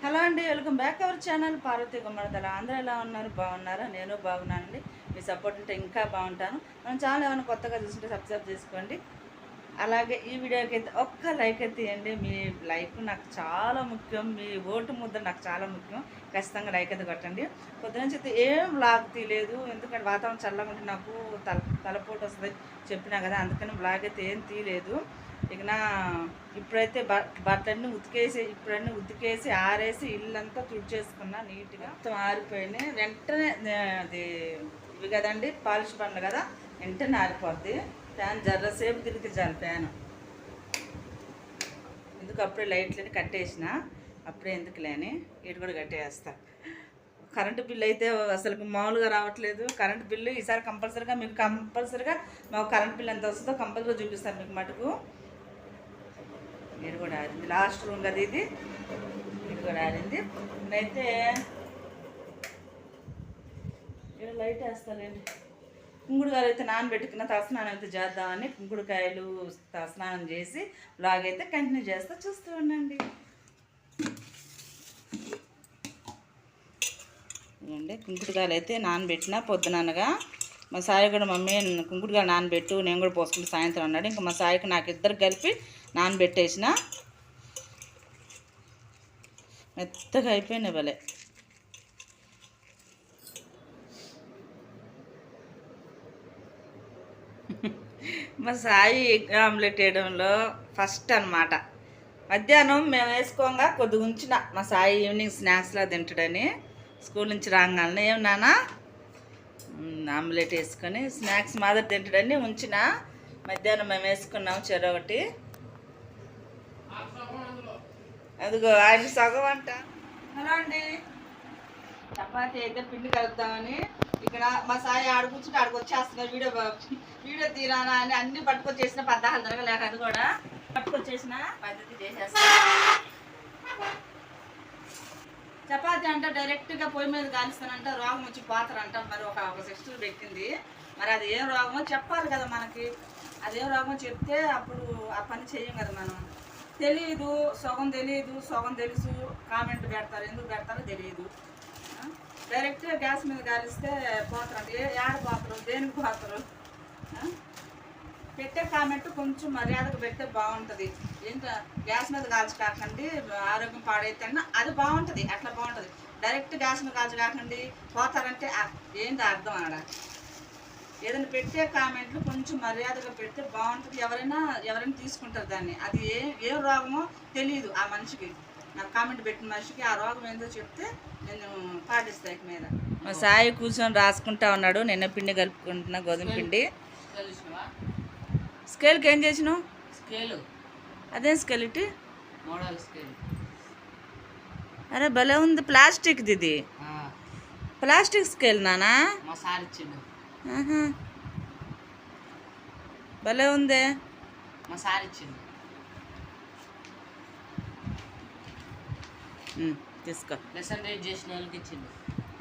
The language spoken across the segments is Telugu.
హలో అండి, welcome back our channel Parvathi Gummadithala. అందరూ ఎలా ఉన్నారు? బాగున్నారా? నేను బాగున్నానండి. మీ సపోర్ట్ ఉంటే ఇంకా బాగుంటాను. మన ఛానల్ ఏమైనా కొత్తగా చూస్తుంటే సబ్స్క్రైబ్ చేసుకోండి. అలాగే ఈ వీడియోకి అయితే ఒక్క లైక్ అయితే ఇవ్వండి. మీ లైక్ నాకు చాలా ముఖ్యం. మీ ఓటు ముద్ర నాకు చాలా ముఖ్యం. ఖచ్చితంగా లైక్ అయితే కొట్టండి. పొద్దునుంచి అయితే ఏం వ్లాగ్ తీయలేదు, ఎందుకంటే వాతావరణం చల్లగా ఉంటే నాకు తలపోటు వస్తుంది చెప్పినా కదా, అందుకని వ్లాగ్ అయితే ఏం తీయలేదు. ఇక ఇప్పుడైతే బట్టలన్నీ ఉతికేసి ఆరేసి ఇల్లంతా తుడిచేసుకున్నా నీట్గా. మొత్తం ఆరిపోయినాయి. వెంటనే అది ఇవి కదండి పాలిష్ బండ్లు కదా, వెంటనే ఆరిపోద్ది. ఫ్యాన్ జర్రసేపు తిరిగి చాలు ఫ్యాన్. ఎందుకు అప్పుడే లైట్లని కట్టేసిన, అప్పుడే ఎందుకు లేని ఇటు కూడా కట్టేస్తా. కరెంటు బిల్లు అయితే అసలు మామూలుగా రావట్లేదు. కరెంటు బిల్లు ఈసారి కంపల్సరిగా మాకు కరెంటు బిల్లు ఎంత వస్తుందో కంపల్సరీగా చూపిస్తాను మీకు మటుకు. ఇది కూడా ఆరింది, లాస్ట్ రూమ్ కదా ఇది కూడా ఆరింది. నేనైతే లైట్ వేస్తానండి. కుంకుడుకాయలు అయితే నానబెట్టుకున్న తలస్నానం అయితే చేద్దామని కుంకుడుకాయలు తలస్నానం చేసి బ్లాగ్ అయితే కంటిన్యూ చేస్తా, చూస్తూ ఉండండి. ఇదండి కుంకుడుకాయలు అయితే నానబెట్టిన పొద్దుననగా. మా సాయి కూడా మమ్మీ కుంకుడుకాయలు నానబెట్టు, నేను కూడా పోసుకుంటే సాయంత్రం అన్నాడు. ఇంకా మా సాయికి నాకు ఇద్దరు కలిపి నానబెట్టేసిన. మెత్తగా అయిపోయినాయి భలే. మా సాయి ఎగ్ ఆమ్లెట్ వేయడంలో ఫస్ట్ అనమాట. మధ్యాహ్నం మేము వేసుకోగా కొద్దిగా ఉంచిన మా సాయి ఈవినింగ్ స్నాక్స్లా తింటాడని. స్కూల్ నుంచి రాగానే ఏం నాన్న ఆమ్లెట్ వేసుకొని స్నాక్స్ మాదిరి తింటాడని ఉంచిన. మధ్యాహ్నం మేము వేసుకున్నాము చెరొకటి. అదిగో ఆయన సగం అంట. హలో అండి, చపాతీ అయితే పిండి కలుపుతామని ఇక్కడ మా సాయి ఆడుకూర్చుంటే ఆడికి వచ్చేస్తున్నారు. వీడియో తీరానా అని అన్ని పట్టుకొచ్చేసిన, పద్దాలు జరగలేక అది కూడా పట్టుకొచ్చేసిన పద్ధతి చేసేస్తా. చపాతీ అంటే డైరెక్ట్గా పొయ్యి మీద కాలుస్తానంట, రోగం వచ్చి పోతారంట. మరి ఒక సిస్టర్ పెట్టింది, మరి అది ఏం రోగమో చెప్పాలి కదా మనకి. అదేం రోగమో చెప్తే అప్పుడు ఆ పని చెయ్యం కదా మనం. తెలియదు, సగం తెలియదు, సగం తెలుసు. కామెంట్ పెడతారు, ఎందుకు పెడతారో తెలియదు. డైరెక్ట్గా గ్యాస్ మీద కాలిస్తే పోతారు. ఏడ పోతారు, దేనికి పోతారు? పెట్టే కామెంట్ కొంచెం మర్యాదగా పెడితే బాగుంటుంది. ఏంటో గ్యాస్ మీద కాల్చి కాకండి ఆరోగ్యం పాడైతే అది బాగుంటుంది, అట్లా బాగుంటుంది. డైరెక్ట్ గ్యాస్ మీద కాల్చి కాకండి పోతారంటే ఏంటి అర్థం? ఆడ ఏదైనా పెట్టే కామెంట్లు కొంచెం మర్యాదగా పెడితే బాగుంటుంది. ఎవరైనా తీసుకుంటారు దాన్ని. అది ఏం రోగమో తెలియదు ఆ మనిషికి. నాకు కామెంట్ పెట్టిన మనిషికి ఆ రోగం ఏందో చెప్తే నేను పాటిస్తాయి మీద. మా సాయి కూర్చొని రాసుకుంటా ఉన్నాడు. నిన్న పిండి కలుపుకుంటున్నా, గోధుమ పిండి. స్కేల్కి ఏం చేసినావు? స్కేలు అదేం స్కేల్ ఇటు మోడల్ స్కేల్. అరే భలే ఉంది, ప్లాస్టిక్ది ఇది. ప్లాస్టిక్ స్కేల్ నానా? మా సార్ ఇచ్చిండు. భలే ఉందే. మా సార్ ఇచ్చిండు. తీసుకో. లెసన్ రీడ్ చేసిన వాళ్ళకి ఇచ్చిండు.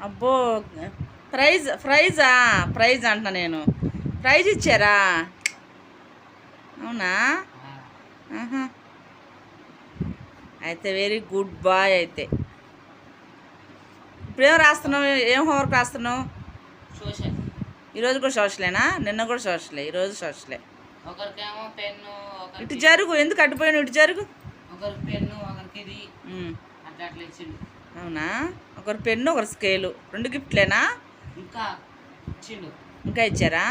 అబ్బో, ప్రైజ్ అంటున్నా నేను. ప్రైజ్ ఇచ్చారా? అవునా? అయితే వెరీ గుడ్ బాయ్. అయితే ఇప్పుడేం రాస్తున్నావు? ఏం హోంవర్క్ రాస్తున్నావు? సోషల్. ఈరోజు కూడా సోషలేనా? నిన్న కూడా సోషలే, ఈరోజు సోషలే. ఒకరికేమో పెన్ను, ఇటు జరుగు, ఎందుకు అడ్డుపోయిన? ఇటు జరుగు. ఒకరికి పెన్ను, ఒకరికి ఇది అట్లా ఇచ్చిండు. అవునా? ఒకరు పెన్ను, ఒకరు స్కేలు, 2 గిఫ్ట్లేనా? ఇంకా ఇచ్చిండు. ఇంకా ఇచ్చారా?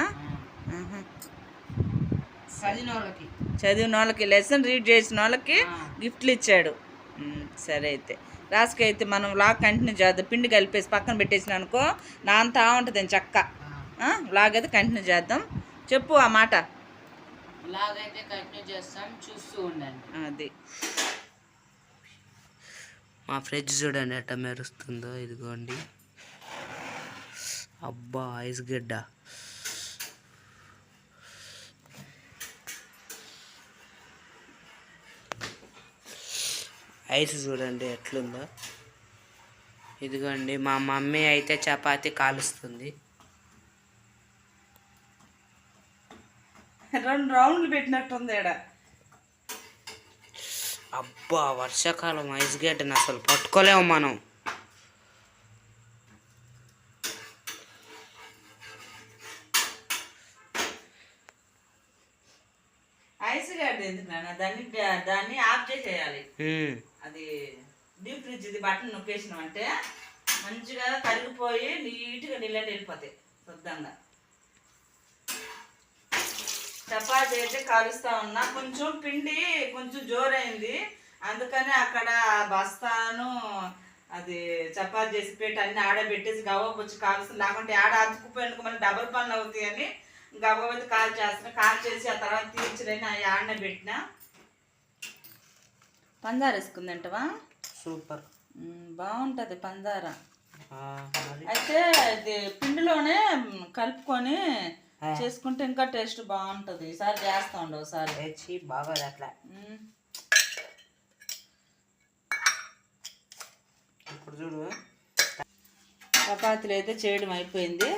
చదివిన వాళ్ళకి లెసన్ రీడ్ చేసిన వాళ్ళకి గిఫ్ట్లు ఇచ్చాడు. సరే అయితే రాసుకైతే మనం వ్లాగ్ కంటిన్యూ చేద్దాం. పిండి కలిపేసి పక్కన పెట్టేసిన అనుకో నాంతా ఉంటుంది చక్క. వ్లాగ్ అయితే కంటిన్యూ చేద్దాం. చెప్పు ఆ మాట. వ్లాగ్ అయితే కంటిన్యూ చేస్తాం, చూస్తూ ఉండండి. అది మా ఫ్రిడ్జ్ చూడండి ఎట్లా మెరుస్తుందో. ఇదిగోండి, అబ్బా ఐస్ గడ్డ. ఐస్ చూడండి ఎట్లుందో. ఇదిగోండి మా మమ్మీ అయితే చపాతీ కాలుస్తుంది. 2 రౌండ్లు పెట్టినట్టుంది. అబ్బా వర్షాకాలం ఐస్ గడ్డని అసలు పట్టుకోలేము మనం. ఐస్ గడ్డ ఎందుకు నాన్న? దాన్ని ఆఫ్ చేసేయాలి. అది డీప్ ఫ్రిడ్జ్ ఇది బటన్ నొక్కేసినాం అంటే మంచిగా కరిగిపోయి నీట్గా నీళ్ళని వెళ్ళిపోతాయి శుద్ధంగా. చపాతీ అయితే కాలుస్తా ఉన్నా, కొంచెం పిండి కొంచెం జోరైంది, అందుకని అక్కడ బస్తాను అది చపాతీ చేసి పెట్టి అన్ని ఆడబెట్టేసి గవ్వకు వచ్చి కాలుస్తాను. లేకుంటే ఆడ అతుకుపోయిన మళ్ళీ డబుల్ పనులు అవుతాయి అని గవ్వకి కాల్ చేస్తున్నా. కాల్ చేసి ఆ తర్వాత తీర్చలేని ఆ ఆడనే పెట్టిన. పందార వేసుకుందంటవా? సూపర్ బాగుంటుంది పందార. అయితే ఇది పిండిలోనే కలుపుకొని చేసుకుంటే ఇంకా టేస్ట్ బాగుంటుంది. ఈసారి చేస్తా ఉండు ఒకసారి. బాగోదు అట్లా. ఇప్పుడు చూడు చపాతీలు అయితే చేయడం అయిపోయింది.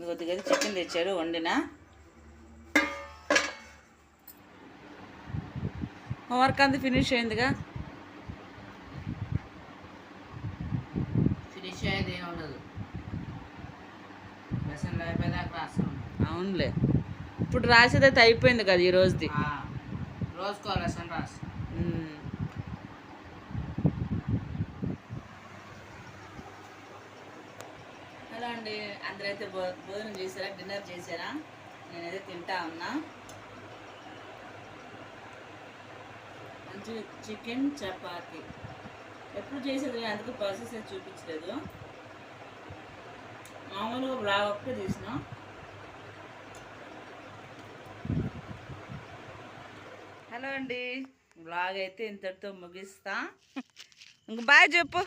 కొద్దిగా చికెన్ తెచ్చారు, వండిన. వర్క్ అంతా ఫినిష్ అయిందిగా. ఫినిష్ అయ్యేది ఏమి ఉండదు, లెసన్ అయిపోయేదాకా రాస్తాం. అవునులే, ఇప్పుడు రాసేదైతే అయిపోయింది కదా ఈ రోజుది. రోజుకో లెసన్ రాస్తాం. హలో అండి, అందరైతే భోజనం చేశారా? డిన్నర్ చేశారా? నేనైతే తింటా ఉన్నా. మంచి చికెన్ చపాతి ఎప్పుడు చేసేది, అందుకు ప్రాసెస్ అయితే చూపించలేదు. మామూలుగా బ్లాగ్ ఒక్కటే తీసిన. హలో అండి, బ్లాగ్ అయితే ఇంతటితో ముగిస్తా. ఇంక బాయ్ చెప్పు.